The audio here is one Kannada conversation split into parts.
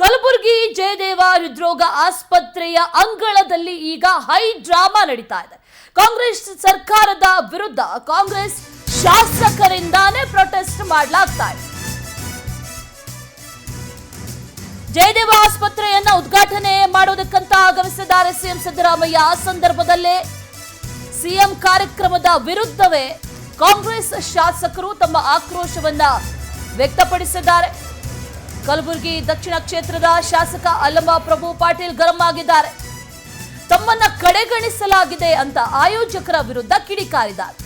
ಕಲಬುರಗಿ ಜಯದೇವ ಹೃದ್ರೋಗ ಆಸ್ಪತ್ರೆಯ ಅಂಗಳದಲ್ಲಿ ಈಗ ಹೈ ಡ್ರಾಮಾ ನಡೀತಾ ಇದೆ. ಕಾಂಗ್ರೆಸ್ ಸರ್ಕಾರದ ವಿರುದ್ಧ ಕಾಂಗ್ರೆಸ್ ಶಾಸಕರಿಂದಾನೇ ಪ್ರೊಟೆಸ್ಟ್ ಮಾಡಲಾಗ್ತಾ ಇದೆ. ಜಯದೇವ ಆಸ್ಪತ್ರೆಯನ್ನ ಉದ್ಘಾಟನೆ ಮಾಡೋದಕ್ಕಂತ ಆಗಮಿಸಿದ್ದಾರೆ ಸಿಎಂ ಸಿದ್ದರಾಮಯ್ಯ. ಆ ಸಂದರ್ಭದಲ್ಲೇ ಸಿಎಂ ಕಾರ್ಯಕ್ರಮದ ವಿರುದ್ಧವೇ ಕಾಂಗ್ರೆಸ್ ಶಾಸಕರು ತಮ್ಮ ಆಕ್ರೋಶವನ್ನ ವ್ಯಕ್ತಪಡಿಸಿದ್ದಾರೆ. ಕಲಬುರಗಿ ದಕ್ಷಿಣ ಕ್ಷೇತ್ರದ ಶಾಸಕ ಅಲ್ಲಮ ಪ್ರಭು ಪಾಟೀಲ್ ಗರಂ ಆಗಿದ್ದಾರೆ. ತಮ್ಮನ್ನ ಕಡೆಗಣಿಸಲಾಗಿದೆ ಅಂತ ಆಯೋಜಕರ ವಿರುದ್ಧ ಕಿಡಿಕಾರಿದ್ದಾರೆ.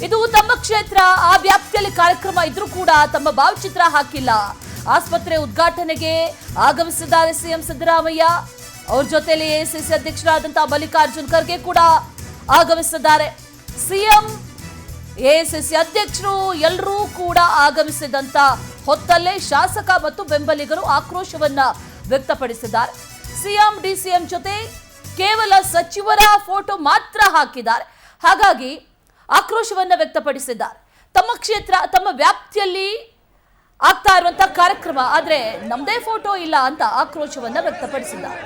ಇದು ತಮ್ಮ ಕ್ಷೇತ್ರ, ಆ ವ್ಯಾಪ್ತಿಯಲ್ಲಿ ಕಾರ್ಯಕ್ರಮ ಇದ್ರೂ ಕೂಡ ತಮ್ಮ ಭಾವಚಿತ್ರ ಹಾಕಿಲ್ಲ. ಆಸ್ಪತ್ರೆ ಉದ್ಘಾಟನೆಗೆ ಆಗಮಿಸಿದ್ದಾರೆ ಸಿಎಂ ಸಿದ್ದರಾಮಯ್ಯ. ಅವ್ರ ಜೊತೆಲಿ ಎಐಸಿಸಿ ಅಧ್ಯಕ್ಷರಾದಂತಹ ಮಲ್ಲಿಕಾರ್ಜುನ್ ಖರ್ಗೆ ಕೂಡ ಆಗಮಿಸಿದ್ದಾರೆ. ಸಿಎಂ, ಎಐಸಿಸಿ ಅಧ್ಯಕ್ಷರು ಎಲ್ಲರೂ ಕೂಡ ಆಗಮಿಸಿದಂತ ಹೊತ್ತಲ್ಲೇ ಶಾಸಕ ಮತ್ತು ಬೆಂಬಲಿಗರು ಆಕ್ರೋಶವನ್ನ ವ್ಯಕ್ತಪಡಿಸಿದ್ದಾರೆ. ಸಿಎಂ, ಡಿಸಿಎಂ ಜೊತೆ ಕೇವಲ ಸಚಿವರ ಫೋಟೋ ಮಾತ್ರ ಹಾಕಿದ್ದಾರೆ. ಹಾಗಾಗಿ ಆಕ್ರೋಶವನ್ನ ವ್ಯಕ್ತಪಡಿಸಿದ್ದಾರೆ. ತಮ್ಮ ಕ್ಷೇತ್ರ, ತಮ್ಮ ವ್ಯಾಪ್ತಿಯಲ್ಲಿ ಆಗ್ತಾ ಇರುವಂತಹ ಕಾರ್ಯಕ್ರಮ, ಆದ್ರೆ ನಮ್ದೇ ಫೋಟೋ ಇಲ್ಲ ಅಂತ ಆಕ್ರೋಶವನ್ನ ವ್ಯಕ್ತಪಡಿಸಿದ್ದಾರೆ.